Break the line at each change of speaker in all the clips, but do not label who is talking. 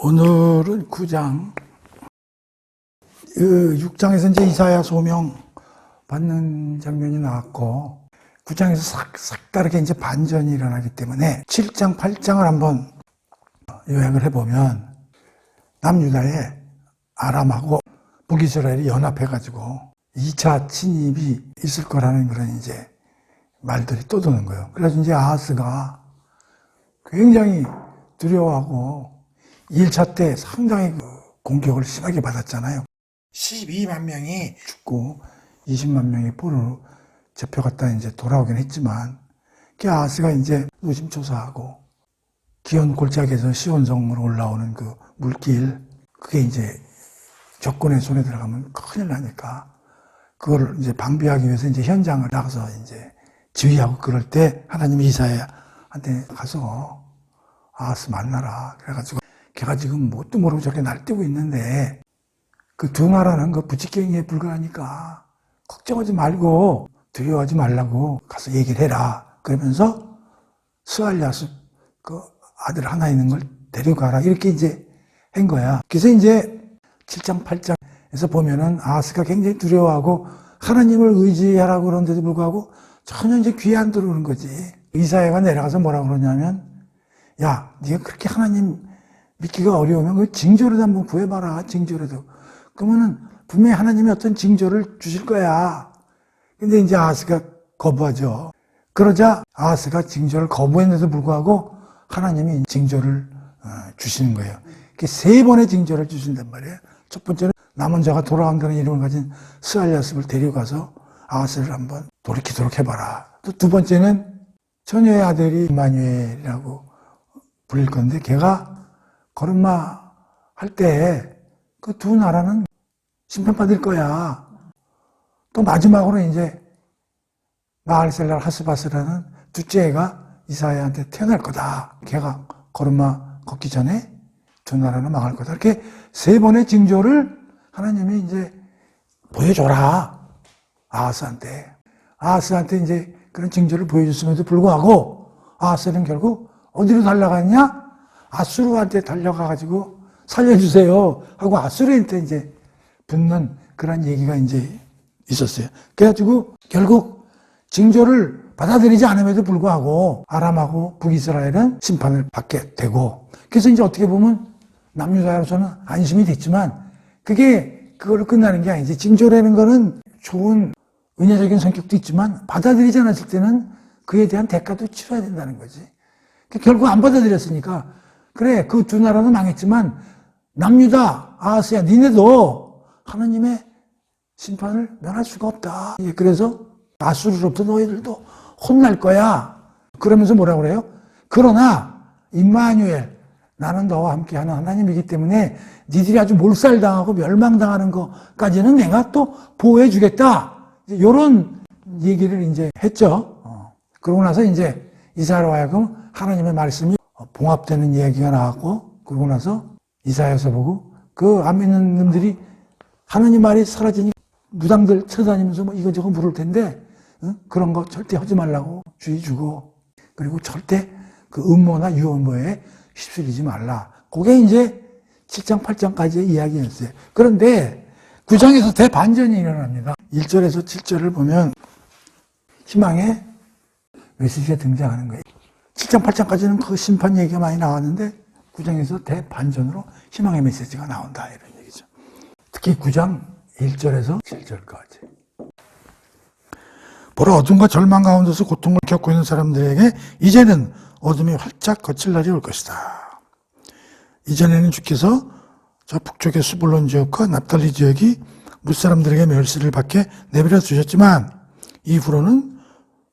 오늘은 9장, 6장에서 이제 이사야 소명 받는 장면이 나왔고, 9장에서 싹 다르게 이제 반전이 일어나기 때문에 7장, 8장을 한번 요약을 해보면, 남유다의 아람하고 북이스라엘이 연합해가지고 2차 침입이 있을 거라는 그런 이제 말들이 또 도는 거예요. 그래서 이제 아하스가 굉장히 두려워하고 1차 때 상당히 공격을 심하게 받았잖아요. 12만 명이 죽고 20만 명이 포로로 잡혀갔다 이제 돌아오긴 했지만, 그 아하스가 이제 노심초사하고 기온 골짜기에서 시온성으로 올라오는 그 물길, 그게 이제 적군의 손에 들어가면 큰일 나니까 그걸 이제 방비하기 위해서 이제 현장을 나가서 이제 지휘하고, 그럴 때 하나님이 이사야한테 가서 아하스 만나라 그래가지고, 걔가 지금 뭣도 모르고 저렇게 날뛰고 있는데 그 두 나라는 그 부치갱이에 불과하니까 걱정하지 말고 두려워하지 말라고 가서 얘기를 해라. 그러면서 스알랴스 그 아들 하나 있는 걸 데려가라, 이렇게 이제 한 거야. 그래서 이제 7장 8장에서 보면은 아하스가 굉장히 두려워하고 하나님을 의지하라고 그러는데도 불구하고 전혀 이제 귀에 안 들어오는 거지. 이사야가 내려가서 뭐라고 그러냐면, 야, 네가 그렇게 하나님 믿기가 어려우면 그 징조라도 한번 구해봐라. 징조라도. 그러면은 분명히 하나님이 어떤 징조를 주실 거야. 근데 이제 아하스가 거부하죠. 그러자 아하스가 징조를 거부했는데도 불구하고 하나님이 징조를 주시는 거예요. 세 번의 징조를 주신단 말이에요. 첫 번째는 남은 자가 돌아온다는 이름을 가진 스알랴스를 데려가서 아하스를 한번 돌이키도록 해봐라. 또 두 번째는 처녀의 아들이 임마누엘이라고 불릴 건데, 걔가 걸음마 할 때 그 두 나라는 심판받을 거야. 또 마지막으로 이제 마알셀랄 하스바스라는 둘째 애가 이사야한테 태어날 거다. 걔가 걸음마 걷기 전에 두 나라는 망할 거다. 이렇게 세 번의 징조를 하나님이 이제 보여줘라. 아하스한테 이제 그런 징조를 보여줬음에도 불구하고 아하스는 결국 어디로 달려갔냐? 아수르한테 달려가가지고 살려주세요 하고 아수르한테 이제 붙는 그런 얘기가 이제 있었어요. 그래가지고 결국 징조를 받아들이지 않음에도 불구하고 아람하고 북이스라엘은 심판을 받게 되고, 그래서 이제 어떻게 보면 남유다로서는 안심이 됐지만, 그걸로 끝나는 게 아니지. 징조라는 거는 좋은 은혜적인 성격도 있지만 받아들이지 않았을 때는 그에 대한 대가도 치러야 된다는 거지. 결국 안 받아들였으니까, 그래, 그 두 나라는 망했지만 남유다, 아하스야, 니네도 하나님의 심판을 면할 수가 없다. 그래서 아수르로부터 너희들도 혼날 거야. 그러면서 뭐라고 그래요? 그러나 임마누엘, 나는 너와 함께하는 하나님이기 때문에 니들이 아주 몰살당하고 멸망당하는 것까지는 내가 또 보호해 주겠다. 이런 얘기를 이제 했죠. 그러고 나서 이제 이사야로 하여금 하나님의 말씀이 봉합되는 이야기가 나왔고, 그러고 나서 이사야서 보고 그 안 믿는 놈들이 하나님 말이 사라지니 무당들 쳐다니면서 뭐 이거저거 물을 텐데, 그런 거 절대 하지 말라고 주의 주고, 그리고 절대 그 음모나 유언모에 휩쓸리지 말라. 그게 이제 7장 8장까지의 이야기였어요. 그런데 9장에서 대반전이 일어납니다. 1절에서 7절을 보면 희망의 메시지가 등장하는 거예요. 7장 8장까지는 그 심판 얘기가 많이 나왔는데 9장에서 대반전으로 희망의 메시지가 나온다, 이런 얘기죠. 특히 9장 1절에서 7절까지. 보라, 어둠과 절망 가운데서 고통을 겪고 있는 사람들에게 이제는 어둠이 활짝 거칠 날이 올 것이다. 이전에는 주께서 저 북쪽의 수불론 지역과 납달리 지역이 무사람들에게 멸시를 받게 내버려 두셨지만, 이후로는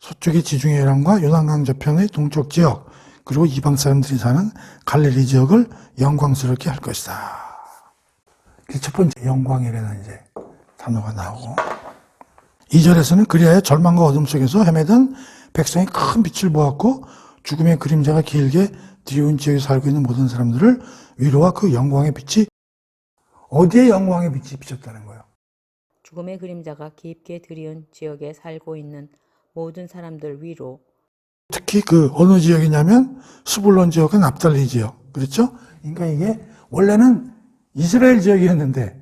서쪽의 지중해 해랑과 요단강 저편의 동쪽 지역, 그리고 이방 사람들이 사는 갈릴리 지역을 영광스럽게 할 것이다. 첫 번째 영광이라는 이제 단어가 나오고, 2절에서는 그리하여 절망과 어둠 속에서 헤매던 백성이 큰 빛을 보았고 죽음의 그림자가 길게 드리운 지역에 살고 있는 모든 사람들을 위로와 그 영광의 빛이, 어디에 영광의 빛이 비쳤다는 거예요?
죽음의 그림자가 깊게 드리운 지역에 살고 있는 모든 사람들 위로
특히 그 어느 지역이냐면 스불론 지역과 납달리 지역. 그렇죠? 그러니까 이게 원래는 이스라엘 지역이었는데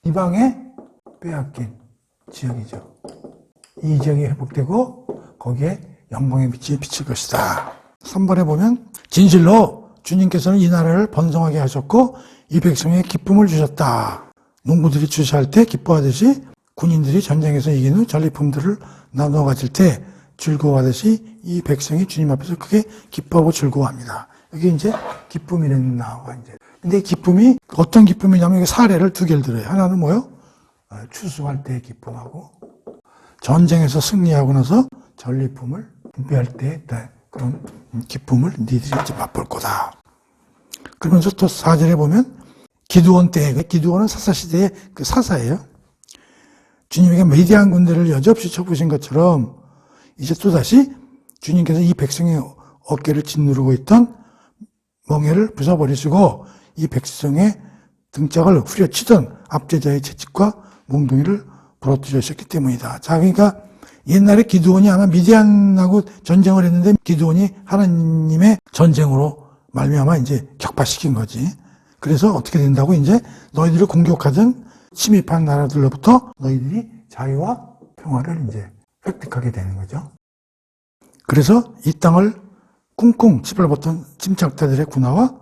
이방에 빼앗긴 지역이죠. 이 지역이 회복되고 거기에 영광의 빛이 비칠 것이다. 3번에 보면 진실로 주님께서는 이 나라를 번성하게 하셨고 이 백성에 기쁨을 주셨다. 농부들이 주시할 때 기뻐하듯이 군인들이 전쟁에서 이긴 후 전리품들을 나누어 가질 때 즐거워하듯이 이 백성이 주님 앞에서 크게 기뻐하고 즐거워합니다. 여기 이제 기쁨이라는 나와 이제. 근데 기쁨이 어떤 기쁨이냐면 사례를 두 개를 들어요. 하나는 뭐요? 추수할 때의 기쁨하고 전쟁에서 승리하고 나서 전리품을 분배할 때 그런 기쁨을 니들이 이제 맛볼 거다. 그러면서 또 4절에 보면 기드온 때, 기드온은 사사시대의 그 사사예요. 주님에게 미디안 군대를 여지없이 쳐부신 것처럼 이제 또다시 주님께서 이 백성의 어깨를 짓누르고 있던 멍에를 부숴버리시고 이 백성의 등짝을 후려치던 압제자의 채찍과 몽둥이를 부러뜨리셨기 때문이다. 자, 그러니까 옛날에 기드온이 아마 미디안하고 전쟁을 했는데 기드온이 하나님의 전쟁으로 말미암아 이제 격파시킨 거지. 그래서 어떻게 된다고 이제 너희들을 공격하던 침입한 나라들로부터 너희들이 자유와 평화를 이제 획득하게 되는 거죠. 그래서 이 땅을 쿵쿵 씹어먹던 침착자들의 군화와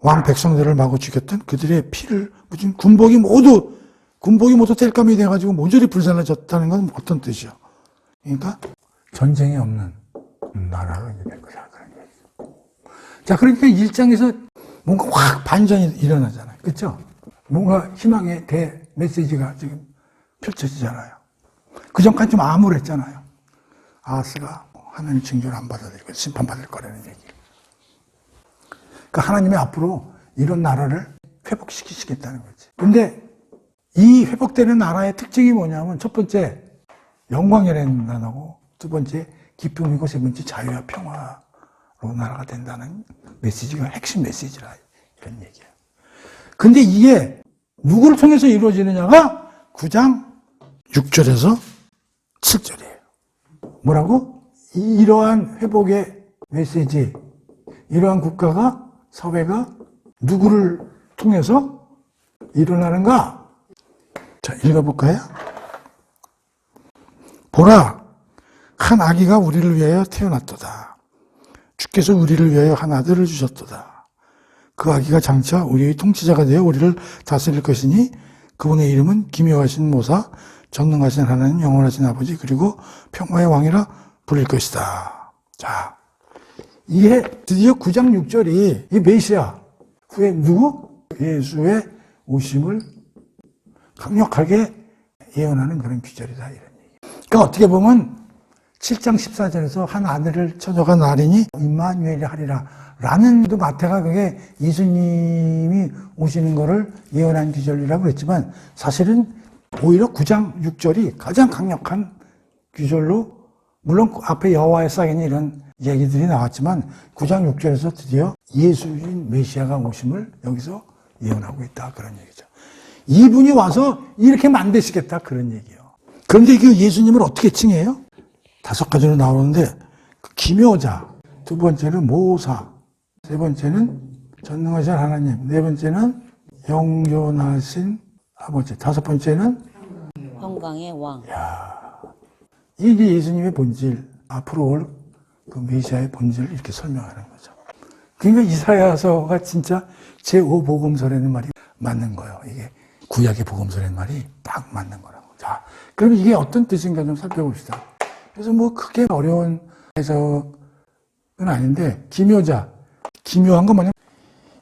왕 백성들을 마구 죽였던 그들의 피를 묻은 군복이 모두 땔감이 돼가지고 모조리 불살라졌다는 건 어떤 뜻이요? 그러니까 전쟁이 없는 나라가 이제 될 거다 그런 얘기죠. 자, 그러니까 1장에서 뭔가 확 반전이 일어나잖아요. 그렇죠? 뭔가 희망의 대 메시지가 지금 펼쳐지잖아요. 그 전까지 좀 암울했잖아요. 아하스가 하나님 징조를 안 받아들이고 심판받을 거라는 얘기. 그러니까 하나님이 앞으로 이런 나라를 회복시키시겠다는 거지. 근데 이 회복되는 나라의 특징이 뭐냐면 첫 번째 영광이라는 나라고 두 번째 기쁨이고 세 번째 자유와 평화로 나라가 된다는 메시지가 핵심 메시지라 이런 얘기예요. 근데 이게 누구를 통해서 이루어지느냐가 9장 6절에서 7절이에요. 뭐라고? 이러한 회복의 메시지, 이러한 국가가 사회가 누구를 통해서 일어나는가? 자, 읽어볼까요? 보라, 한 아기가 우리를 위하여 태어났도다. 주께서 우리를 위하여 한 아들을 주셨도다. 그 아기가 장차 우리의 통치자가 되어 우리를 다스릴 것이니 그분의 이름은 기묘하신 모사, 전능하신 하나님, 영원하신 아버지, 그리고 평화의 왕이라 부를 것이다. 자, 이게 드디어 9장 6절이 이 메시아 후에 누구? 예수의 오심을 강력하게 예언하는 그런 귀절이다 이런 얘기. 그러니까 어떻게 보면 7장 14절에서 한 아들을 처녀가 나리니 임마누엘이 하리라 라는 그 마태가 그게 예수님이 오시는 거를 예언한 귀절이라고 그랬지만 사실은 오히려 9장 6절이 가장 강력한 귀절로 물론 앞에 여호와의 사인 이런 얘기들이 나왔지만 9장 6절에서 드디어 예수인 메시아가 오심을 여기서 예언하고 있다 그런 얘기죠. 이분이 와서 이렇게 만드시겠다 그런 얘기예요. 그런데 그 예수님을 어떻게 칭해요? 5가지로 나오는데 그 기묘자, 두 번째는 모사, 세 번째는 전능하신 하나님, 네 번째는 영존하신 아버지, 다섯 번째는
평강의 왕.
이게 예수님의 본질, 앞으로 올 그 메시아의 본질을 이렇게 설명하는 거죠. 그러니까 이사야서가 진짜 제5복음서라는 말이 맞는 거예요. 이게 구약의 복음서라는 말이 딱 맞는 거라고. 자, 그럼 이게 어떤 뜻인가 좀 살펴봅시다. 그래서 뭐 크게 어려운 해석은 아닌데 기묘자, 기묘한 건 뭐냐면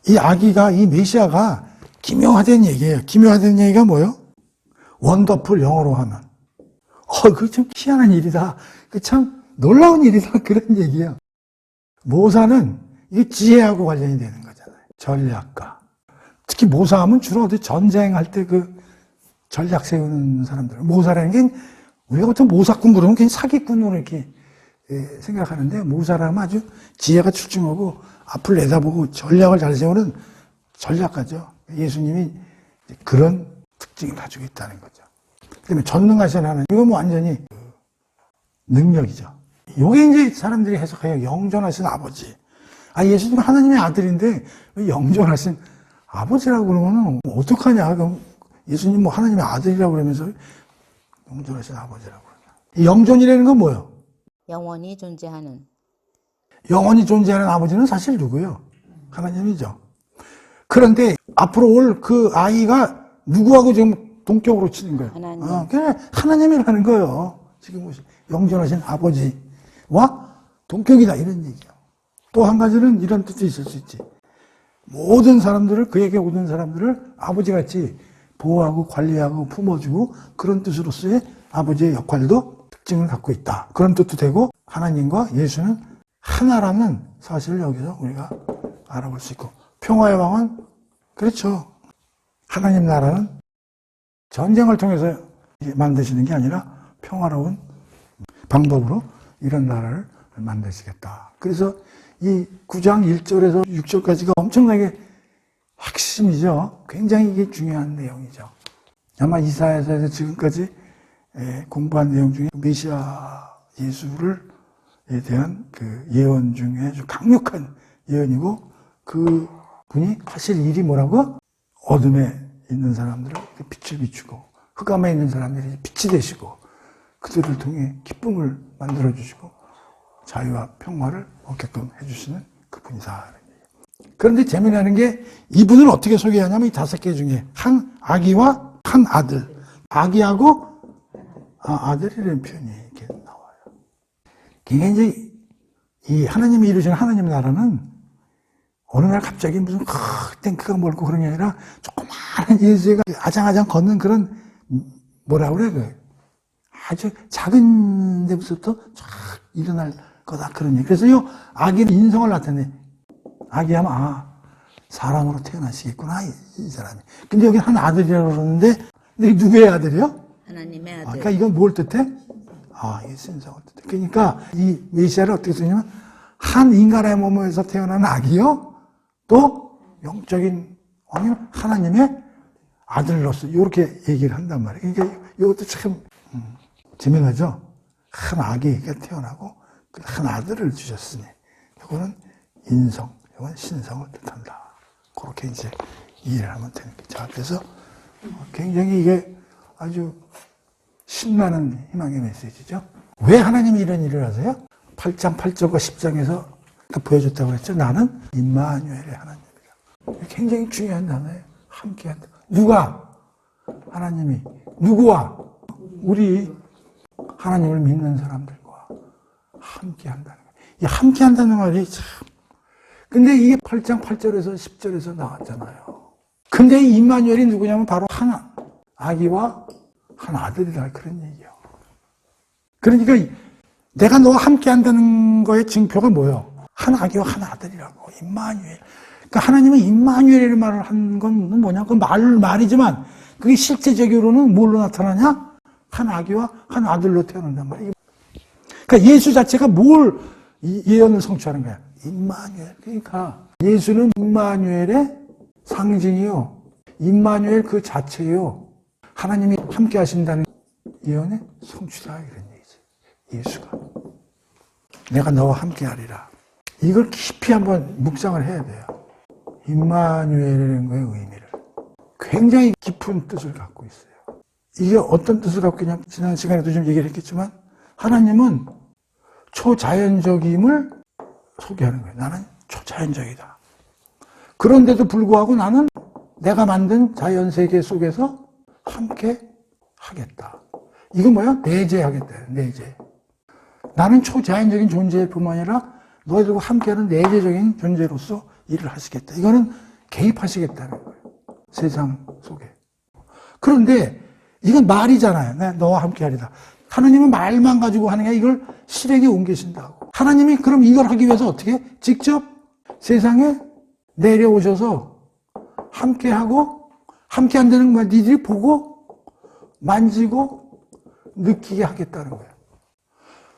이 아기가, 이 메시아가 기묘하다는 얘기예요. 기묘하다는 얘기가 뭐예요? 원더풀, 영어로 하면. 그거 참 희한한 일이다. 그 참 놀라운 일이다. 그런 얘기야. 모사는 이게 지혜하고 관련이 되는 거잖아요. 전략가. 특히 모사하면 주로 어디 전쟁할 때 그 전략 세우는 사람들. 모사라는 게 우리가 보통 모사꾼 그러면 그냥 사기꾼으로 이렇게 생각하는데 모사라면 아주 지혜가 출중하고 앞을 내다보고 전략을 잘 세우는 전략가죠. 예수님이 그런 특징을 가지고 있다는 거죠. 그다음에 전능하신 하나님. 이건 뭐 완전히 능력이죠. 요게 이제 사람들이 해석해요. 영존하신 아버지. 예수님은 하나님의 아들인데 왜 영존하신 아버지라고 그러면 어떡하냐. 그럼 예수님 뭐 하나님의 아들이라고 그러면서 영존하신 아버지라고 그러냐. 이 영존이라는 건 뭐예요?
영원히 존재하는.
영원히 존재하는 아버지는 사실 누구예요? 하나님이죠. 그런데 앞으로 올 그 아이가 누구하고 지금 동격으로 치는 거예요?
하나님.
그냥 하나님이라는 거예요. 지금 영존하신 아버지와 동격이다 이런 얘기죠. 또 한 가지는 이런 뜻이 있을 수 있지. 모든 사람들을, 그에게 오는 사람들을 아버지같이 보호하고 관리하고 품어주고 그런 뜻으로서의 아버지의 역할도 특징을 갖고 있다. 그런 뜻도 되고 하나님과 예수는 하나라는 사실을 여기서 우리가 알아볼 수 있고 평화의 왕은 그렇죠. 하나님 나라는 전쟁을 통해서 만드시는 게 아니라 평화로운 방법으로 이런 나라를 만드시겠다. 그래서 이 9장 1절에서 6절까지가 엄청나게 핵심이죠. 굉장히 이게 중요한 내용이죠. 아마 이사야서에서 지금까지 공부한 내용 중에 메시아 예수를 에 대한 그 예언 중에 아주 강력한 예언이고 그 분이 하실 일이 뭐라고? 어둠에 있는 사람들을 빛을 비추고 흑암에 있는 사람들이 빛이 되시고 그들을 통해 기쁨을 만들어주시고 자유와 평화를 얻게끔 해주시는 그분이다. 그런데 재미나는 게 이분을 어떻게 소개하냐면 이 5개 중에 한 아기와 한 아들. 아기하고 아들이라는 표현이 이렇게 나와요. 그러니까 이제 이 하나님이 이루시는 하나님 나라는 어느 날 갑자기 무슨 탱크가 멀고 그런 게 아니라 조그마한 예수가 아장아장 걷는 그런 뭐라 그래 아주 작은 데부터 쫙 일어날 거다 그런 얘기. 그래서 이 아기는 인성을 나타내. 아기 하면 사람으로 태어나시겠구나 이 사람이. 근데 여기 한 아들이라고 그러는데 근데 누구의 아들이요?
하나님의 아들.
그러니까 이건 뭘 뜻해? 이 신성을 뜻해. 그러니까 이 메시아를 어떻게 쓰냐면 한 인간의 몸에서 태어난 아기요. 또 영적인 왕은 하나님의 아들로서 이렇게 얘기를 한단 말이에요. 그러니까 이것도 참 재미나죠. 한 아기가 태어나고 한 아들을 주셨으니 이거는 인성, 이건 신성을 뜻한다. 그렇게 이제 이해를 하면 되는 거죠. 그래서 굉장히 이게 아주 신나는 희망의 메시지죠. 왜 하나님이 이런 일을 하세요? 8장 8절과 10장에서 보여줬다고 했죠. 나는 임마누엘의 하나님이라. 굉장히 중요한 단어예요. 함께한다. 누가? 하나님이. 누구와? 우리 하나님을 믿는 사람들과 함께한다는 거예요. 이 함께한다는 말이 참. 근데 이게 8장 8절에서 10절에서 나왔잖아요. 근데 이 임마누엘이 누구냐면 바로 한 아기와 한 아들이다. 그런 얘기예요. 그러니까 내가 너와 함께한다는 거의 증표가 뭐예요? 한 아기와 한 아들이라고. 임마누엘. 그러니까 하나님은 임마누엘이라는 말을 한 건 뭐냐? 그 말이지만 그게 실제적으로는 뭘로 나타나냐? 한 아기와 한 아들로 태어난단 말이에요. 그러니까 예수 자체가 뭘 예언을 성취하는 거야? 임마누엘. 그러니까 예수는 임마누엘의 상징이요. 임마누엘 그 자체요. 하나님이 함께 하신다는 예언의 성취다 이런 얘기지. 예수가. 내가 너와 함께 하리라. 이걸 깊이 한번 묵상을 해야 돼요. 임마누엘이라는 거의 의미를. 굉장히 깊은 뜻을 갖고 있어요. 이게 어떤 뜻을 갖고 있냐면 지난 시간에도 좀 얘기를 했겠지만 하나님은 초자연적임을 소개하는 거예요. 나는 초자연적이다. 그런데도 불구하고 나는 내가 만든 자연세계 속에서 함께 하겠다. 이건 뭐야? 내재하겠다. 내재. 나는 초자연적인 존재일 뿐만 아니라 너희들과 함께하는 내재적인 존재로서 일을 하시겠다. 이거는 개입하시겠다는 거예요. 세상 속에. 그런데 이건 말이잖아요. 너와 함께하리다. 하나님은 말만 가지고 하는 게 이걸 실행에 옮기신다고. 하나님이 그럼 이걸 하기 위해서 어떻게? 직접 세상에 내려오셔서 함께하고 함께한다는 걸 니들이 보고 만지고 느끼게 하겠다는 거예요.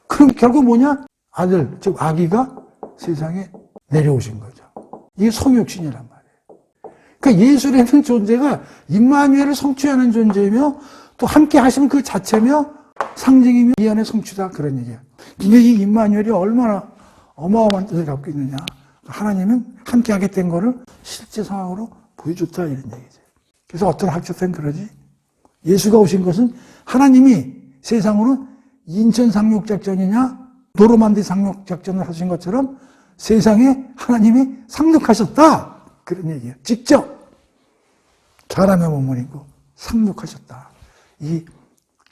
그럼 결국 뭐냐? 아들, 즉 아기가 세상에 내려오신 거죠. 이게 성육신이란 말이에요. 그러니까 예수라는 존재가 임마누엘을 성취하는 존재이며 또 함께 하시는 그 자체며 상징이며 이 안에 성취다 그런 얘기예요. 그러니까 이 임마누엘이 얼마나 어마어마한 뜻을 갖고 있느냐. 하나님은 함께하게 된 거를 실제 상황으로 보여줬다 이런 얘기죠. 그래서 어떤 학자들은 그러지. 예수가 오신 것은 하나님이 세상으로 인천 상륙작전이냐 노르만디 상륙작전을 하신 것처럼 세상에 하나님이 상륙하셨다. 그런 얘기예요. 직접 사람의 몸을 입고 상륙하셨다. 이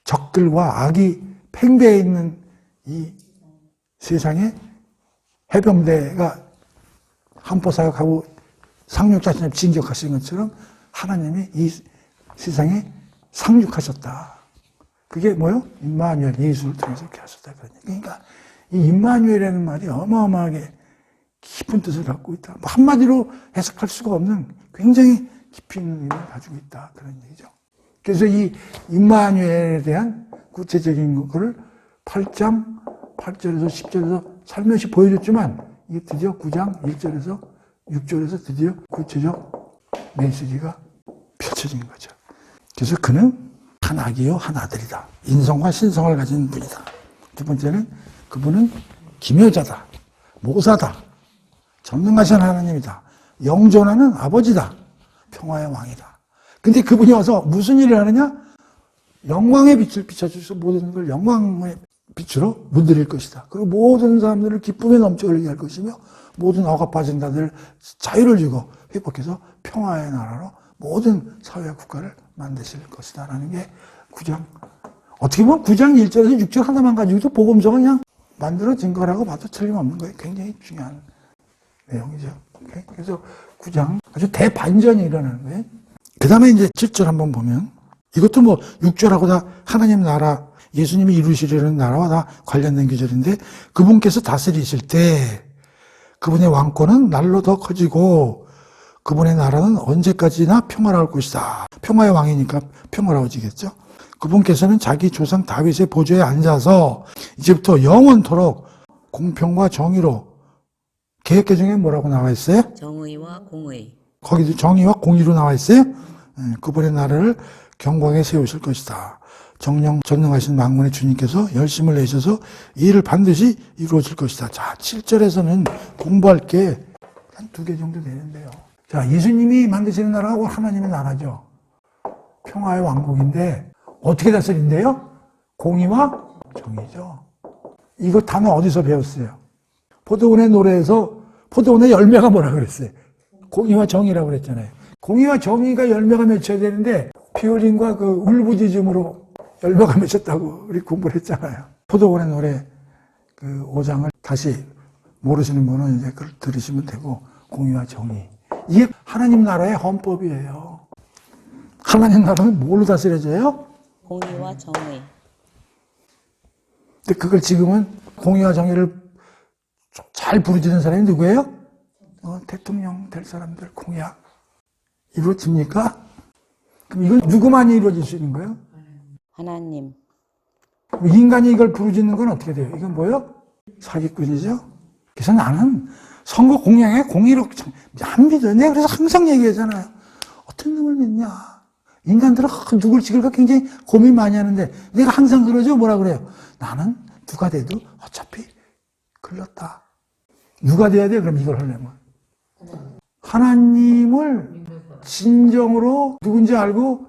적들과 악이 팽배해 있는 이 세상에 해병대가 함포사역하고 상륙작전을 진격하신 것처럼 하나님이 이 세상에 상륙하셨다. 그게 뭐요? 임마누엘, 예수를 통해서 이렇게 하셨다. 그러니까 이 임마누엘이라는 말이 어마어마하게 깊은 뜻을 갖고 있다. 뭐 한마디로 해석할 수가 없는 굉장히 깊이 있는 의미를 가지고 있다. 그런 얘기죠. 그래서 이 임마누엘에 대한 구체적인 것을 8장 8절에서 10절에서 살며시 보여줬지만 이게 드디어 9장 1절에서 6절에서 드디어 구체적 메시지가 펼쳐진 거죠. 그래서 그는 한 아기요 한 아들이다. 인성과 신성을 가진 분이다. 두 번째는 그분은 기묘자다. 모사다. 전능하신 하나님이다. 영존하는 아버지다. 평화의 왕이다. 근데 그분이 와서 무슨 일을 하느냐? 영광의 빛을 비춰주셔서 모든 걸 영광의 빛으로 문드릴 것이다. 그리고 모든 사람들을 기쁨에 넘쳐흘리게 할 것이며 모든 억압 빠진 자들 자유를 주고 회복해서 평화의 나라로 모든 사회와 국가를 만드실 것이다. 라는 게 9장. 어떻게 보면 9장 1절에서 6절 하나만 가지고도 복음서가 그냥 만들어진 거라고 봐도 틀림없는 거예요. 굉장히 중요한 내용이죠. 그래서 9장 아주 대반전이 일어나는 거예요. 그 다음에 이제 7절 한번 보면 이것도 뭐 6절하고 다 하나님 나라, 예수님이 이루시려는 나라와 다 관련된 구절인데 그분께서 다스리실 때 그분의 왕권은 날로 더 커지고 그분의 나라는 언제까지나 평화로울 것이다. 평화의 왕이니까 평화로워지겠죠. 그분께서는 자기 조상 다윗의 보좌에 앉아서 이제부터 영원토록 공평과 정의로 개혁개정에 뭐라고 나와 있어요?
정의와 공의.
거기도 정의와 공의로 나와 있어요. 그분의 나라를 경광에 세우실 것이다. 정령 전능하신 만군의 주님께서 열심을 내셔서 이 일을 반드시 이루어질 것이다. 자, 7절에서는 공부할 게 한 2개 정도 되는데요. 자, 예수님이 만드시는 나라가 하나님의 나라죠. 평화의 왕국인데 어떻게 다스린대요? 공의와 정의죠. 이거 단어 어디서 배웠어요? 포도원의 노래에서 포도원의 열매가 뭐라 그랬어요? 공의와 정의라고 그랬잖아요. 공의와 정의가 열매가 맺혀야 되는데 피올린과 그 울부짖음으로 열매가 맺혔다고 우리 공부를 했잖아요. 포도원의 노래 그 5장을 다시 모르시는 분은 이제 그걸 들으시면 되고 공의와 정의. 이게 하나님 나라의 헌법이에요. 하나님 나라는 뭘로 다스려져요?
공의와 정의.
근데 그걸 지금은 공의와 정의를 잘 부르짖는 사람이 누구예요? 대통령 될 사람들 공약 이루어집니까? 그럼 이건 누구만이 이루어질 수 있는 거예요?
하나님.
인간이 이걸 부르짖는 건 어떻게 돼요? 이건 뭐예요? 사기꾼이죠? 그래서 나는 선거 공약에 공의로 안 믿어요. 내가 그래서 항상 얘기하잖아요. 어떤 놈을 믿냐? 인간들은 누굴 찍을까 굉장히 고민 많이 하는데 내가 항상 그러죠. 뭐라 그래요? 나는 누가 돼도 어차피 걸렸다. 누가 돼야 돼? 그럼 이걸 하려면. 하나님을 진정으로 누군지 알고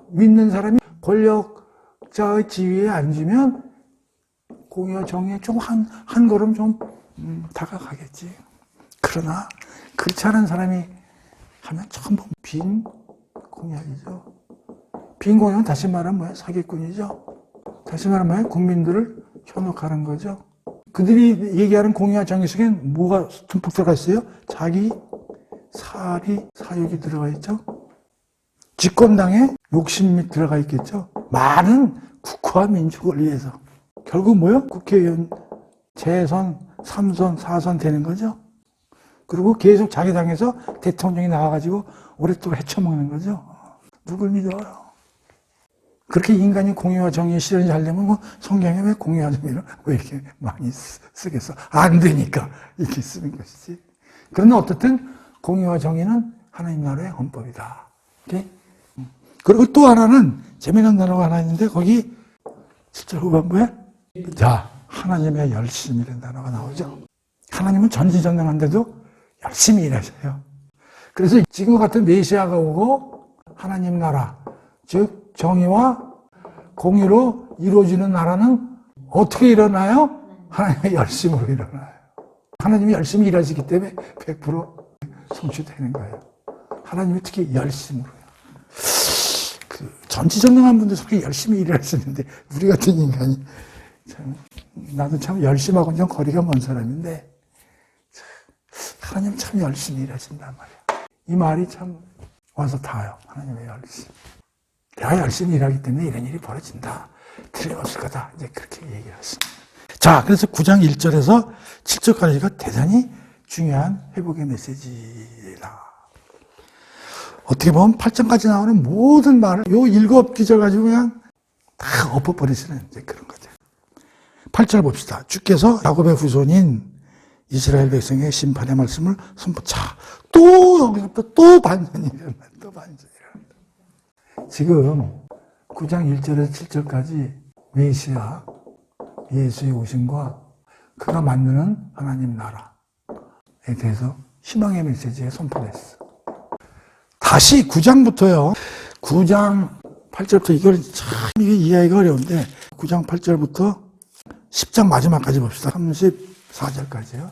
믿는 사람이 권력자의 지위에 앉으면 공의와 정의에 좀 한 걸음 좀 다가가겠지. 그러나 그렇지 않은 사람이 하면 전부 빈 공약이죠. 빈 공약은 다시 말하면 뭐예요? 사기꾼이죠. 다시 말하면 뭐예요? 국민들을 현혹하는 거죠. 그들이 얘기하는 공의와 정의 속엔 뭐가 듬뿍 들어가 있어요? 자기 사리, 사욕이 들어가 있죠. 집권당에 욕심이 들어가 있겠죠. 많은 국가와 민족을 위해서. 결국 뭐요? 국회의원 재선, 3선, 4선 되는 거죠. 그리고 계속 자기 당에서 대통령이 나와가지고 오랫동안 헤쳐먹는 거죠. 누굴 믿어요? 그렇게 인간이 공의와 정의의 실현이 하려면 뭐 성경에 왜 공의와 정의를 왜 이렇게 많이 쓰겠어? 안 되니까 이렇게 쓰는 것이지. 그러나 어떻든 공의와 정의는 하나님 나라의 헌법이다. 오케이? 그리고 또 하나는 재미난 단어가 하나 있는데 거기 7절 후반부에 자 하나님의 열심이라는 단어가 나오죠. 하나님은 전지전능한데도 열심히 일하셔요. 그래서 지금과 같은 메시아가 오고 하나님 나라, 즉 정의와 공의로 이루어지는 나라는 어떻게 일어나요? 하나님의 열심으로 일어나요. 하나님이 열심히 일하시기 때문에 100% 성취되는 거예요. 하나님이 특히 열심으로요. 전지전능한 분들 그렇게 열심히 일을 하시는데 우리 같은 인간이 참, 나도 참 열심하고는 좀 거리가 먼 사람인데 하나님 참 열심히 일하신단 말이야. 이 말이 참 와서 닿아요. 하나님의 열심. 내가 열심히 일하기 때문에 이런 일이 벌어진다. 틀림없을 거다. 이제 그렇게 얘기를 했습니다. 자, 그래서 9장 1절에서 7절까지가 대단히 중요한 회복의 메시지다. 어떻게 보면 8장까지 나오는 모든 말을 요 7기절 가지고 그냥 다 엎어버리시는 이제 그런 거죠. 8절 봅시다. 주께서 야곱의 후손인 이스라엘 백성의 심판의 말씀을 선포차. 또 여기서부터 또 반전이 일어나. 또 반전이 일어나. 지금 9장 1절에서 7절까지 메시아 예수의 오심과 그가 만드는 하나님 나라에 대해서 희망의 메시지에 선포됐어. 다시 9장부터요. 9장 8절부터 이걸 참 이게 이해하기가 어려운데 9장 8절부터 10장 마지막까지 봅시다. 34절까지요.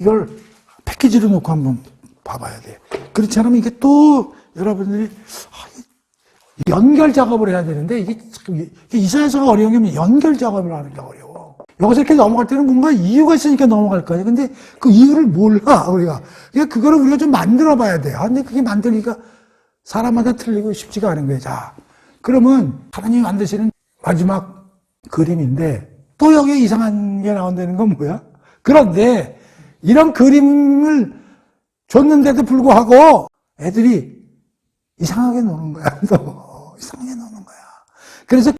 이걸 패키지로 놓고 한번 봐봐야 돼요. 그렇지 않으면 이게 또 여러분들이 연결 작업을 해야 되는데 이게 이사야서가 어려운 게 연결 작업을 하는 게 어려워. 여기서 이렇게 넘어갈 때는 뭔가 이유가 있으니까 넘어갈 거야. 근데 그 이유를 몰라, 우리가. 그러니까 그거를 우리가 좀 만들어 봐야 돼요. 근데 그게 만들기가 사람마다 틀리고 쉽지가 않은 거예요. 자, 그러면 하나님이 만드시는 마지막 그림인데 또 여기에 이상한 게 나온다는 건 뭐야? 그런데 이런 그림을 줬는데도 불구하고 애들이 이상하게 노는 거야. 또 이상하게 노는 거야. 그래서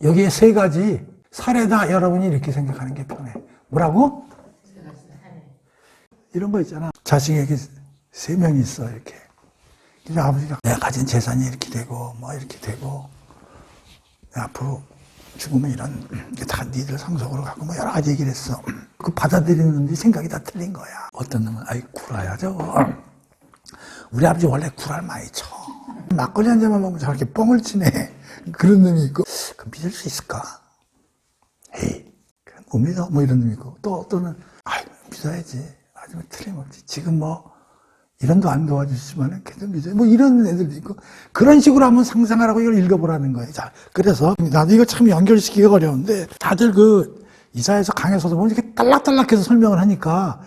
여기에 세 가지 사례다. 여러분이 이렇게 생각하는 게 편해. 뭐라고? 이런 거 있잖아. 자식에게 3명이 있어, 이렇게. 그래서 아버지가 내가 가진 재산이 이렇게 되고, 뭐 이렇게 되고, 앞으로 죽으면 이런, 게 다 니들 상속으로 가고, 뭐 여러 가지 얘기를 했어. 그 받아들이는 놈들이 생각이 다 틀린 거야. 어떤 놈은, 아이, 구라야, 저거. 우리 아버지 원래 구라를 많이 쳐. 막걸리 한 잔만 먹으면 저렇게 뻥을 치네. 그런 놈이 있고, 그 믿을 수 있을까? 에이, 못 믿어. 뭐 이런 놈이 있고. 또 어떤은, 아이, 믿어야지. 하지만 틀림없지. 지금 뭐, 이런도 안 도와주시지만, 걔도 믿어요. 뭐 이런 애들도 있고. 그런 식으로 한번 상상을 하고 이걸 읽어보라는 거예요. 자, 그래서, 나도 이거 참 연결시키기가 어려운데, 다들 이사야서 강에서도 보면 이렇게 딸락딸락해서 설명을 하니까,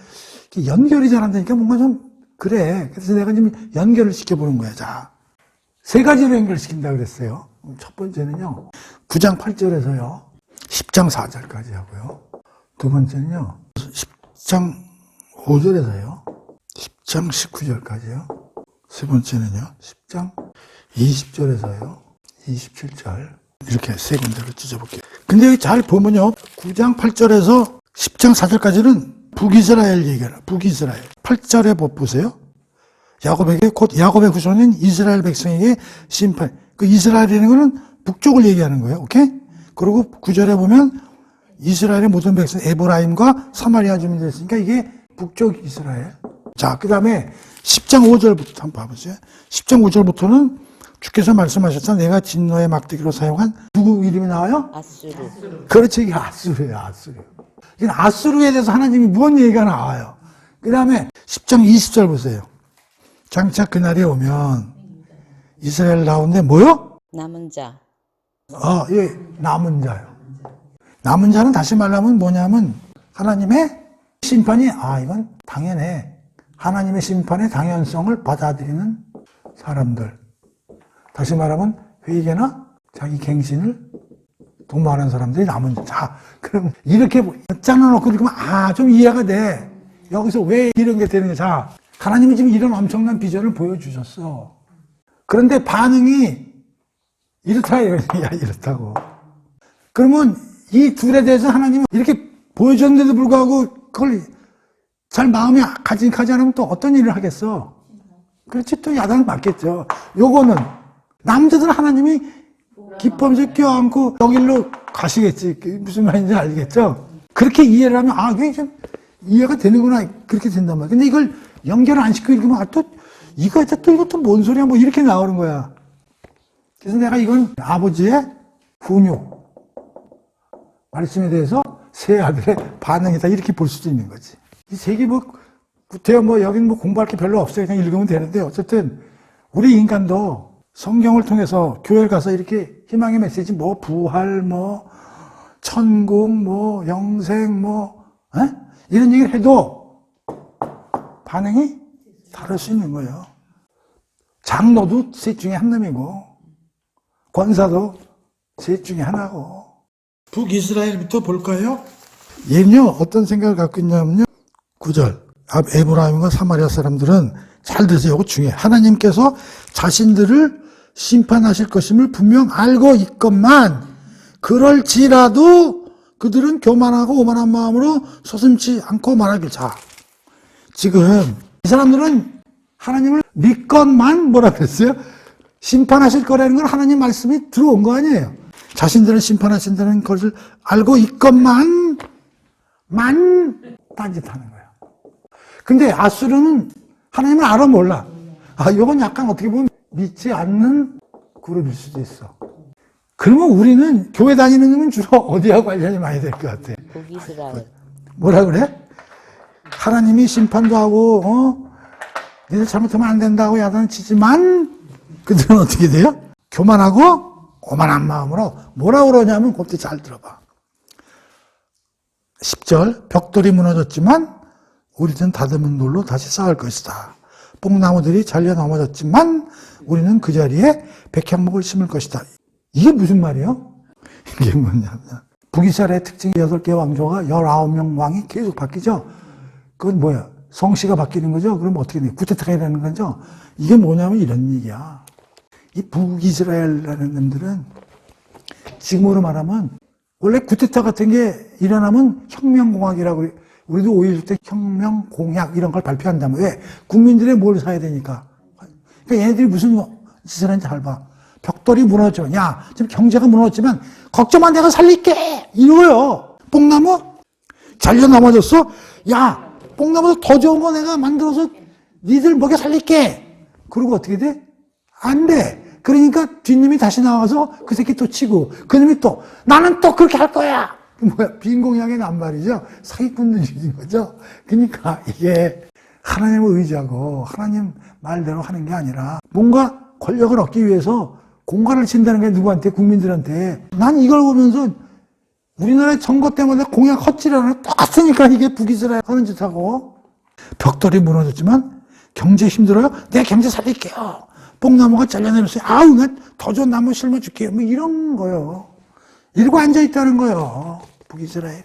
연결이 잘 안 되니까 뭔가 좀, 그래. 그래서 내가 지금 연결을 시켜보는 거야. 자, 3가지로 연결시킨다 그랬어요. 첫 번째는요, 9장 8절에서요, 10장 4절까지 하고요. 두 번째는요, 10장 5절에서요, 10장 19절까지요. 세 번째는요, 10장 20절에서요, 27절. 이렇게 세 군데를 찢어볼게요. 근데 여기 잘 보면요, 9장 8절에서 10장 4절까지는 북이스라엘 얘기하라. 북이스라엘. 8절에 보세요. 야곱에게 곧 야곱의 후손인 이스라엘 백성에게 심판. 그 이스라엘이라는 거는 북쪽을 얘기하는 거예요. 오케이? 그리고 9절에 보면 이스라엘의 모든 백성 에브라임과 사마리아 주민들이 있으니까 이게 북쪽 이스라엘. 자, 그 다음에 10장 5절부터 한번 봐보세요. 10장 5절부터는 주께서 말씀하셨다. 내가 진노의 막대기로 사용한 누구 이름이 나와요?
아수르.
그렇지. 이게 아수르예요. 아수르. 이건 아수르에 대해서 하나님이 무언 얘기가 나와요. 그 다음에 10장 20절 보세요. 장차 그날이 오면 이스라엘 나오는데 뭐요?
남은 자.
예, 남은 자요. 남은 자는 다시 말하면 뭐냐면 하나님의 심판이 이건 당연해. 하나님의 심판의 당연성을 받아들이는 사람들. 다시 말하면 회개나 자기 갱신을 도모하는 사람들이 남은 자. 자, 그럼 이렇게 짜놓고 그러면 좀 이해가 돼. 여기서 왜 이런 게 되는 거야? 자, 하나님이 지금 이런 엄청난 비전을 보여주셨어. 그런데 반응이 이렇다 이거야. 이렇다고. 그러면 이 둘에 대해서 하나님은 이렇게 보여줬는데도 불구하고 그걸 잘 마음에 가지 않으면 또 어떤 일을 하겠어? 그렇지, 또 야단을 맞겠죠. 요거는 남자들 하나님이 기뻐하면서 껴안고 여길로 가시겠지. 무슨 말인지 알겠죠? 그렇게 이해를 하면, 아, 그게 좀 이해가 되는구나. 그렇게 된단 말이야. 근데 이걸 연결을 안 시키고 읽으면, 아, 또, 이것도 뭔 소리야? 뭐 이렇게 나오는 거야. 그래서 내가 이건 아버지의 훈육, 말씀에 대해서 세 아들의 반응이다. 이렇게 볼 수도 있는 거지. 이 책이 뭐, 구태여 뭐, 여긴 뭐 공부할 게 별로 없어요. 그냥 읽으면 되는데, 어쨌든, 우리 인간도 성경을 통해서 교회를 가서 이렇게 희망의 메시지, 뭐, 부활, 뭐, 천국, 뭐, 영생, 뭐, 이런 얘기를 해도 반응이 다를 수 있는 거예요. 장로도 셋 중에 한 놈이고, 권사도 셋 중에 하나고. 북이스라엘부터 볼까요? 얘는요, 어떤 생각을 갖고 있냐면요, 9절. 에브라임과 사마리아 사람들은 잘 들으세요. 이거 중요해. 하나님께서 자신들을 심판하실 것임을 분명 알고 있건만, 그럴지라도 그들은 교만하고 오만한 마음으로 서슴지 않고 말하길. 자, 지금 이 사람들은 하나님을 믿건만 뭐라 그랬어요? 심판하실 거라는 건 하나님 말씀이 들어온 거 아니에요. 자신들을 심판하신다는 것을 알고 있건만 딴짓하는 거예요. 근데 아수르는 하나님을 알아 몰라. 아, 이건 약간 어떻게 보면 믿지 않는 그룹일 수도 있어. 그러면 우리는 교회 다니는 놈은 주로 어디하고 관련이 많이 될 것 같아?
북이스라엘.
뭐라 그래? 하나님이 심판도 하고, 니들 잘못하면 안 된다고 야단을 치지만, 그들은 어떻게 돼요? 교만하고 오만한 마음으로 뭐라 그러냐면, 그때 잘 들어봐. 10절, 벽돌이 무너졌지만, 우리는 다듬은 돌로 다시 쌓을 것이다. 뽕나무들이 잘려 넘어졌지만, 우리는 그 자리에 백향목을 심을 것이다. 이게 무슨 말이에요? 이게 뭐냐면, 북이스라엘의 특징이 8개 왕조가 19명 왕이 계속 바뀌죠? 그건 뭐야? 성씨가 바뀌는 거죠? 그럼 어떻게 돼요? 구테타가 일어나는 거죠? 이게 뭐냐면 이런 얘기야. 이 북이스라엘이라는 놈들은 지금으로 말하면 원래 구테타 같은 게 일어나면 혁명공학이라고 그래. 우리도 5.16 때 혁명공약 이런 걸 발표한다면 왜? 국민들의 뭘 사야 되니까. 그러니까 얘네들이 무슨 짓을 하는지 잘 봐. 벽돌이 무너져. 야, 지금 경제가 무너졌지만 걱정 마, 내가 살릴게. 이거요. 뽕나무 잘려 넘어졌어. 야, 뽕나무도 더 좋은 거 내가 만들어서 니들 먹여 살릴게. 그리고 어떻게 돼? 안 돼. 그러니까 뒷님이 다시 나와서 그 새끼 또 치고 그 놈이 또 나는 또 그렇게 할 거야. 뭐야? 빈공약의 낱말이죠. 사기꾼 일인 거죠. 그러니까 이게 하나님을 의지하고 하나님 말대로 하는 게 아니라 뭔가 권력을 얻기 위해서 공갈을 친다는 게 누구한테? 국민들한테. 난 이걸 보면서 우리나라의 선거 때마다 공약 헛질하는 똑같으니까 이게 북이스라엘 하는 짓하고. 벽돌이 무너졌지만 경제 힘들어요? 내가 경제 살릴게요. 뽕나무가 잘려내렸어요. 아우, 난 더 좋은 나무 심어줄게요. 뭐 이런 거요. 이러고 앉아있다는 거요. 북이스라엘이.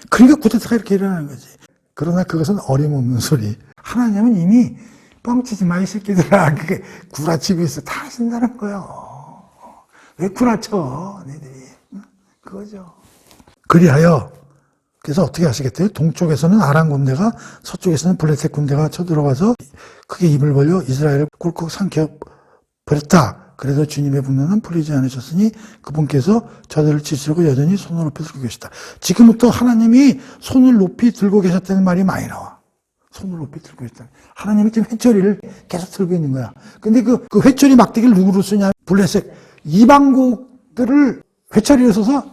그러니까 구테타가 이렇게 일어나는 거지. 그러나 그것은 어림없는 소리. 하나님은 이미 뻥치지 마, 이 새끼들아. 그게 구라치고 있어. 다 하신다는 거요. 왜 구라쳐, 너희들이. 그거죠. 그리하여, 그래서 어떻게 하시겠대요? 동쪽에서는 아람 군대가, 서쪽에서는 블레셋 군대가 쳐들어가서 크게 입을 벌려 이스라엘을 꿀꺽 삼켜버렸다. 그래도 주님의 분노는 풀리지 않으셨으니 그분께서 저들을 치시려고 여전히 손을 높이 들고 계시다. 지금부터 하나님이 손을 높이 들고 계셨다는 말이 많이 나와. 손을 높이 들고 있다. 하나님이 지금 회초리를 계속 들고 있는 거야. 근데 그 회초리 막대기를 누구로 쓰냐? 블레셋. 이방국들을 회초리를 써서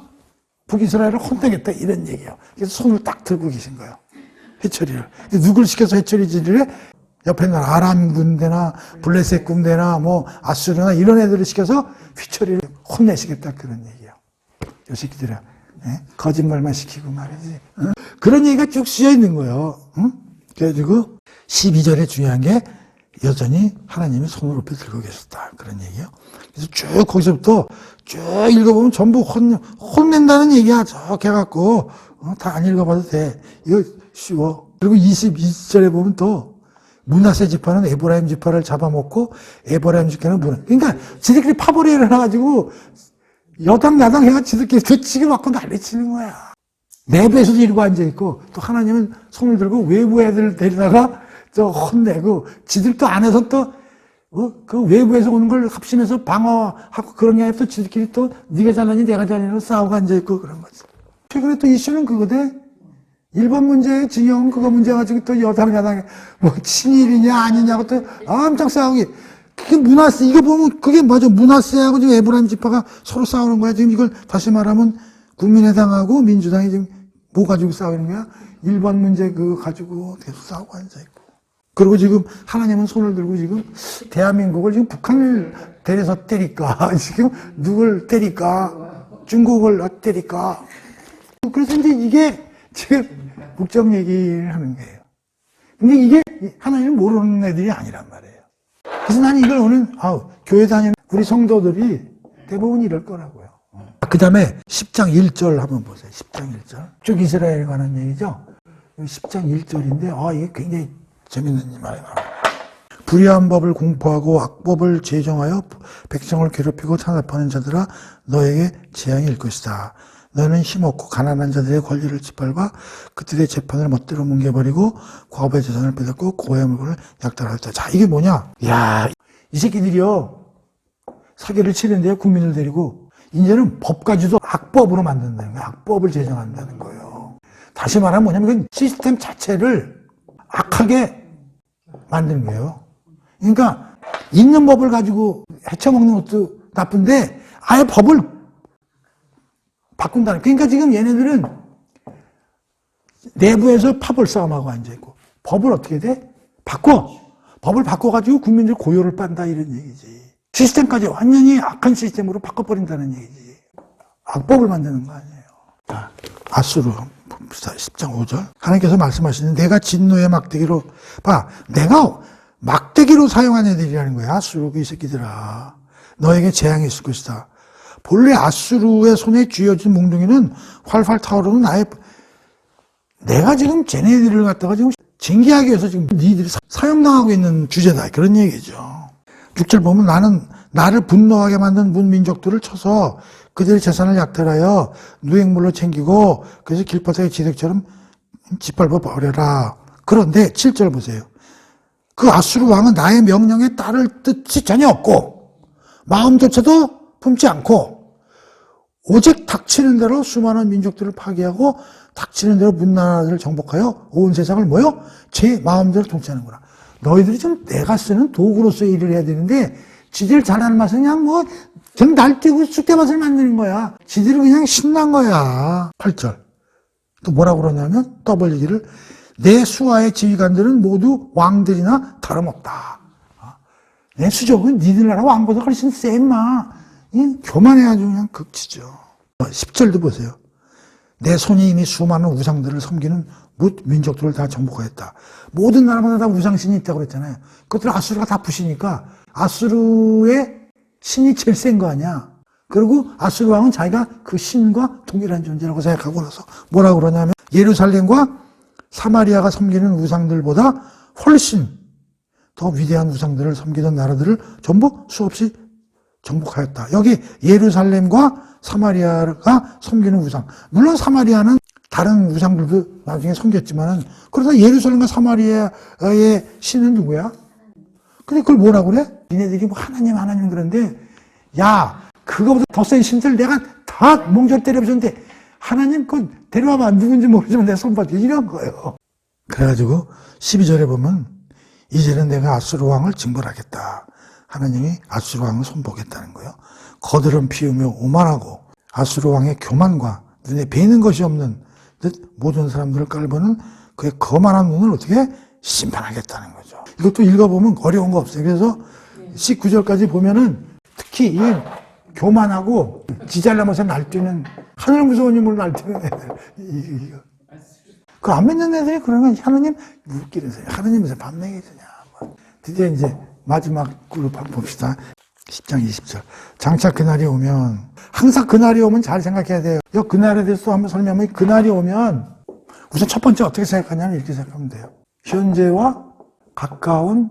북이스라엘을 혼내겠다. 이런 얘기예요. 그래서 손을 딱 들고 계신 거예요. 회초리를. 누굴 시켜서 회초리질을 해? 옆에 나라 아람 군대나 블레셋 군대나 뭐 아수르나 이런 애들을 시켜서 회초리를 혼내시겠다. 그런 얘기예요. 요 새끼들아. 네? 거짓말만 시키고 말이지. 응? 그런 얘기가 쭉 쓰여 있는 거예요. 응? 그래가지고 12절에 중요한 게 여전히 하나님이 손을 높이 들고 계셨다. 그런 얘기예요. 그래서 쭉 거기서부터 쭉 읽어보면 전부 혼낸다는 얘기야. 쭉 해갖고 다 안 읽어봐도 돼. 이거 쉬워. 그리고 22절에 보면 또 므낫세 지파는 에브라임 지파를 잡아먹고 에브라임 지파는 그러니까 지들끼리 파벌이 일어나가지고 여당 야당 해가 지들끼리 뒤치기 맞고 난리치는 거야. 내부에서도 이러고 앉아있고 또 하나님은 손을 들고 외부 애들 데리다가 저 혼내고 지들 또 안에서 또 그 외부에서 오는 걸 합심해서 방어하고 그런 게 아니라 또 지들끼리 또 네가 잘나니 내가 잘나니 싸우고 앉아있고 그런 거지. 최근에 또 이슈는 그거대. 일본 문제의 징용 그거 문제 가지고 또 여당 뭐 친일이냐 아니냐고 또 엄청 싸우기. 그게 문화세, 이거 보면 그게 맞아. 문화세하고 지금 에브라임 지파가 서로 싸우는 거야. 지금 이걸 다시 말하면 국민의당하고 민주당이 지금 뭐 가지고 싸우는 거야? 일본 문제 그거 가지고 계속 싸우고 앉아있고. 그리고 지금 하나님은 손을 들고 지금 대한민국을 지금 북한을 데려서 때릴까? 지금 누굴 때릴까? 중국을 때릴까? 그래서 이제 이게 지금 국정 얘기를 하는 거예요. 근데 이게 하나님을 모르는 애들이 아니란 말이에요. 그래서 나는 이걸 오늘, 교회 다니는 우리 성도들이 대부분 이럴 거라고요. 그 다음에 10장 1절 한번 보세요. 10장 1절. 쭉 이스라엘에 관한 얘기죠. 10장 1절인데, 이게 굉장히 재밌는 말이에요. 불의한 법을 공포하고 악법을 제정하여 백성을 괴롭히고 탄압하는 자들아 너에게 재앙이 일 것이다. 너는 힘없고 가난한 자들의 권리를 짓밟아 그들의 재판을 멋대로 뭉개버리고 과업의 재산을 빼앗고 고의 물건을 약탈하였다. 자, 이게 뭐냐? 야, 이 새끼들이요. 사기를 치는데요. 국민을 데리고. 이제는 법까지도 악법으로 만든다는 거예요. 악법을 제정한다는 거예요. 다시 말하면 뭐냐면 그 시스템 자체를 악하게 만드는 거예요. 그러니까 있는 법을 가지고 헤쳐먹는 것도 나쁜데 아예 법을 바꾼다는. 그러니까 지금 얘네들은 내부에서 파벌 싸움하고 앉아있고 법을 어떻게 돼? 바꿔. 법을 바꿔가지고 국민들 고요를 빤다 이런 얘기지. 시스템까지 완전히 악한 시스템으로 바꿔버린다는 얘기지. 악법을 만드는 거 아니에요. 자, 아수르 10장 5절 하나님께서 말씀하시는 내가 진노의 막대기로 내가 막대기로 사용한 애들이라는 거야. 아수르 이 새끼들아. 너에게 재앙이 있을 것이다. 본래 아수르의 손에 쥐어진 몽둥이는 활활 타오르는 내가 지금 쟤네들을 갖다가 지금 징계하기 위해서 지금 니들이 사용당하고 있는 주제다. 그런 얘기죠. 6절 보면 나를 분노하게 만든 문민족들을 쳐서 그들의 재산을 약탈하여 누행물로 챙기고 그래서 길바닥의 지색처럼 짓밟아 버려라. 그런데 7절 보세요. 그 아수르 왕은 나의 명령에 따를 뜻이 전혀 없고 마음조차도 품지 않고 오직 닥치는 대로 수많은 민족들을 파괴하고 닥치는 대로 문나라들을 정복하여 온 세상을 뭐요? 제 마음대로 통치하는구나. 너희들이 좀 내가 쓰는 도구로서 일을 해야 되는데 지들 잘하는 맛은 그냥 날뛰고 쑥대밭을 만드는 거야. 지들은 그냥 신난 거야. 8절. 또 뭐라고 그러냐면 떠벌리기를 내 수하의 지휘관들은 모두 왕들이나 다름없다. 내 수족은 니들 나라 왕보다 훨씬 세 임마. 교만해가지고 그냥 극치죠. 10절도 보세요. 내 손이 이미 수많은 우상들을 섬기는 민족들을 다 정복하였다. 모든 나라마다 다 우상신이 있다고 그랬잖아요. 그것들 아수르가 다 부시니까 아수르의 신이 제일 센 거 아니야. 그리고 아수르 왕은 자기가 그 신과 동일한 존재라고 생각하고 나서 뭐라고 그러냐면 예루살렘과 사마리아가 섬기는 우상들보다 훨씬 더 위대한 우상들을 섬기던 나라들을 전부 수없이 정복하였다. 여기 예루살렘과 사마리아가 섬기는 우상. 물론 사마리아는 다른 우상들도 나중에 섬겼지만은 그러다 예루살렘과 사마리아의 신은 누구야? 근데 그걸 뭐라고 그래? 니네들이 뭐 하나님 그런데 야 그거보다 더 센 신들 내가 다 몽절 때려주는데 하나님 그건 데려와봐. 누군지 모르지만 내가 손봐줘. 이런 거예요. 그래가지고 12절에 보면 이제는 내가 아수르 왕을 징벌하겠다. 하나님이 아수르 왕을 손보겠다는 거예요. 거드름 피우며 오만하고 아수르 왕의 교만과 눈에 뵈는 것이 없는 듯 모든 사람들을 깔보는 그의 거만한 눈을 어떻게 심판하겠다는 거죠. 이것도 읽어보면 어려운 거 없어요. 그래서 19절까지 보면은 특히 이 교만하고 지잘나면서 날뛰는 하늘 무서운 힘으로 날뛰는 애들. 그 안 믿는 애들이 그러면 하나님 웃기면서 하나님에서 밥 먹이느냐. 드디어 이제 마지막 그룹 한번 봅시다. 10장 20절. 장차 그날이 오면 항상 그날이 오면 잘 생각해야 돼요. 그날에 대해서 또 한번 설명하면 그날이 오면 우선 첫 번째 어떻게 생각하냐면 이렇게 생각하면 돼요. 현재와 가까운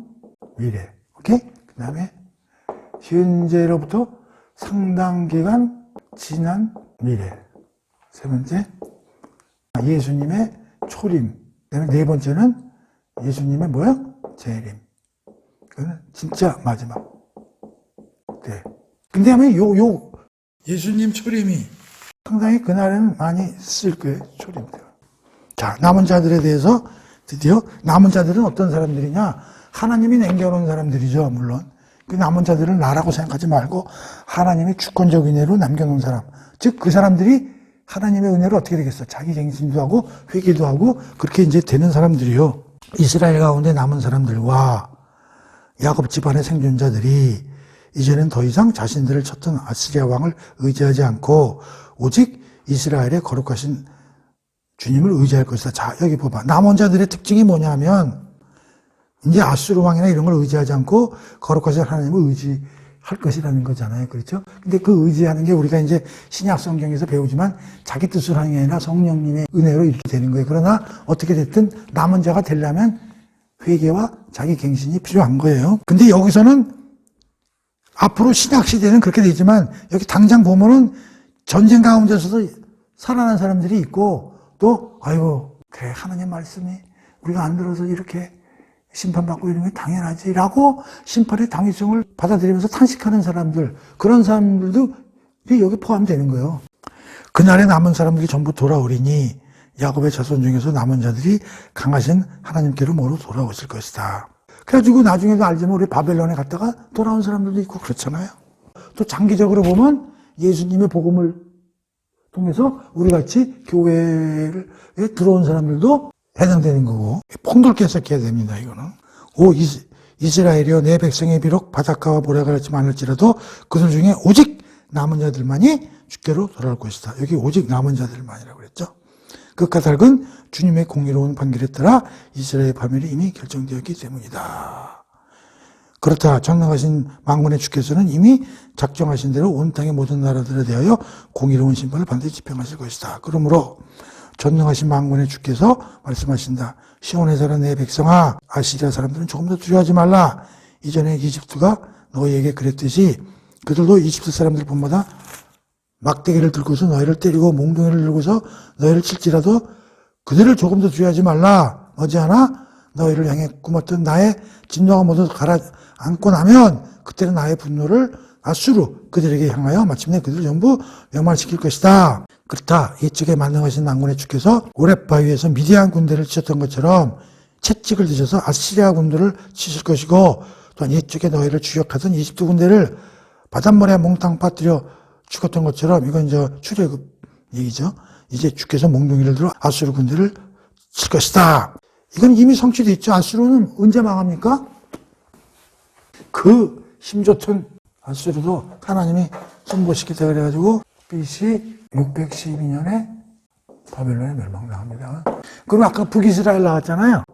미래. 오케이? 그 다음에 현재로부터 상당 기간 지난 미래. 세 번째 예수님의 초림. 네 번째는 예수님의 뭐야? 재림. 그거는 진짜 마지막. 네. 근데 아마 예수님 초림이 상당히 그날에는 많이 쓸 거예요, 초림들. 자, 남은 자들에 대해서 드디어 남은 자들은 어떤 사람들이냐? 하나님이 남겨놓은 사람들이죠, 물론. 그 남은 자들을 나라고 생각하지 말고 하나님의 주권적 은혜로 남겨놓은 사람. 즉, 그 사람들이 하나님의 은혜로 어떻게 되겠어? 자기 갱신도 하고 회개도 하고 그렇게 이제 되는 사람들이요. 이스라엘 가운데 남은 사람들과 야곱 집안의 생존자들이 이제는 더 이상 자신들을 쳤던 아시리아 왕을 의지하지 않고 오직 이스라엘의 거룩하신 주님을 의지할 것이다. 자, 여기 봐봐. 남은 자들의 특징이 뭐냐면 이제 아수르 왕이나 이런 걸 의지하지 않고 거룩하신 하나님을 의지할 것이라는 거잖아요. 그렇죠? 근데 그 의지하는 게 우리가 이제 신약 성경에서 배우지만 자기 뜻으로 하는 게 아니라 성령님의 은혜로 이렇게 되는 거예요. 그러나 어떻게 됐든 남은 자가 되려면 회개와 자기 갱신이 필요한 거예요. 근데 여기서는 앞으로 신약 시대는 그렇게 되지만 여기 당장 보면은 전쟁 가운데서도 살아난 사람들이 있고 또 아이고 그래 하나님 말씀이 우리가 안 들어서 이렇게 심판받고 이런 게 당연하지라고 심판의 당위성을 받아들이면서 탄식하는 사람들 그런 사람들도 여기 포함되는 거예요. 그날에 남은 사람들이 전부 돌아오리니 야곱의 자손 중에서 남은 자들이 강하신 하나님께로 모두 돌아오실 것이다. 그래가지고 나중에도 알지만 우리 바벨론에 갔다가 돌아온 사람들도 있고 그렇잖아요. 또 장기적으로 보면 예수님의 복음을 통해서 우리같이 교회에 들어온 사람들도 해당되는 거고 폭넓게 해석해야 됩니다. 이거는. 오 이스라엘이여 내 백성이 비록 바닷가와 모래가 같지만 않을지라도 그들 중에 오직 남은 자들만이 주께로 돌아올 것이다. 여기 오직 남은 자들만이라고 그랬죠. 그 까닭은 주님의 공의로운 판결에 따라 이스라엘의 파멸이 이미 결정되었기 때문이다. 그렇다. 전능하신 만군의 주께서는 이미 작정하신 대로 온 땅의 모든 나라들에 대하여 공의로운 심판을 반드시 집행하실 것이다. 그러므로 전능하신 만군의 주께서 말씀하신다. 시온에 사는 내 백성아 아시리아 사람들은 조금 더 두려워하지 말라. 이전에 이집트가 너희에게 그랬듯이 그들도 이집트 사람들 본마다 막대기를 들고서 너희를 때리고 몽둥이를 들고서 너희를 칠지라도 그들을 조금 더 두려워하지 말라. 머지않아 너희를 향해 꾸몄던 나의 진노가 모두 가라앉고 나면 그때는 나의 분노를 아수르 그들에게 향하여 마침내 그들을 전부 멸망시킬 것이다. 그렇다. 이쪽에 만능하신 만군의 주께서 오랫바위에서 미디안 군대를 치셨던 것처럼 채찍을 드셔서 아시리아 군대를 치실 것이고 또한 이쪽에 너희를 추격하던 이집트 군대를 바닷물에 몽땅 빠뜨려 죽었던 것처럼 이건 출애굽 얘기죠. 이제 주께서 몽둥이를 들어 아수르 군대를 칠 것이다. 이건 이미 성취되어 있죠. 아수르는 언제 망합니까? 그 힘좋던 아수르도 하나님이 손보시겠다 그래가지고 BC 612년에 바벨론에 멸망당합니다. 그럼 아까 북이스라엘 나왔잖아요.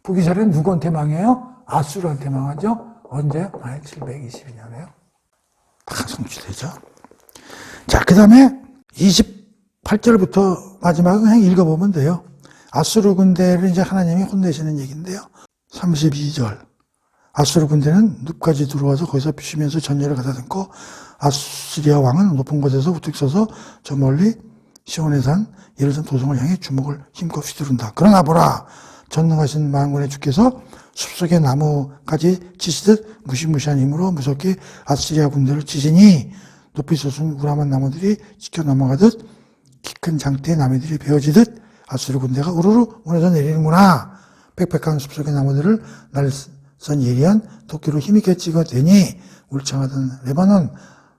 북이스라엘은 누구한테 망해요? 아수르한테 망하죠. 언제? 722년에요. 다 성취되죠. 자, 그 다음에 28절부터 마지막은 그냥 읽어보면 돼요. 아수르 군대를 이제 하나님이 혼내시는 얘기인데요. 32절. 아수르 군대는 늪까지 들어와서 거기서 쉬면서 전열을 가다듬고 아수리아 왕은 높은 곳에서 우뚝 서서 저 멀리 시온의 산 예루살렘 도성을 향해 주먹을 힘껏 휘두른다. 그러나 보라 전능하신 만군의 주께서 숲속의 나무까지 치시듯 무시무시한 힘으로 무섭게 아수리아 군대를 치시니 높이 솟은 우람한 나무들이 지켜 넘어가듯 키 큰 장대의 나무들이 베어지듯 아수르 군대가 우르르 무너져 내리는구나. 빽빽한 숲속의 나무들을 날선 예리한 도끼로 힘있게 찍어대니 울창하던 레바논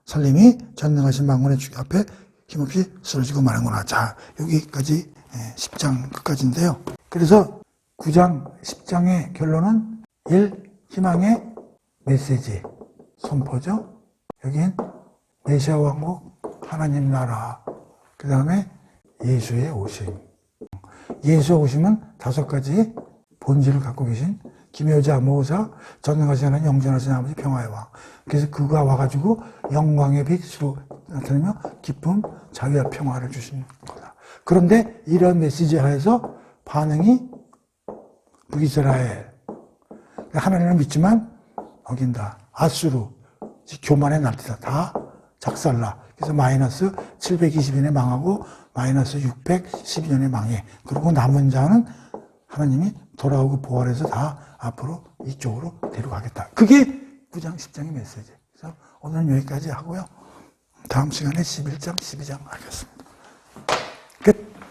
산림이 전능하신 만군의 주 앞에 힘없이 쓰러지고 마는구나. 자, 여기까지 10장 끝까지인데요. 그래서 9장, 10장의 결론은 1. 희망의 메시지, 선포죠. 여긴 메시아 왕국, 하나님 나라, 그 다음에 예수의 오심. 예수의 오심은 5가지 본질을 갖고 계신 기묘자, 모사, 전능하신 하나님, 영전하신 아버지, 평화의 왕. 그래서 그가 와가지고 영광의 빛으로 나타내며 기쁨, 자유와 평화를 주신 거다. 그런데 이런 메시지 하에서 반응이 북이스라엘. 하나님을 믿지만 어긴다. 아수르, 교만의 날티다. 다 작살나. 그래서 마이너스 720년에 망하고 마이너스 612년에 망해. 그리고 남은 자는 하나님이 돌아오고 부활해서 다 앞으로 이쪽으로 데려가겠다. 그게 9장, 10장의 메시지. 그래서 오늘은 여기까지 하고요. 다음 시간에 11장, 12장 하겠습니다.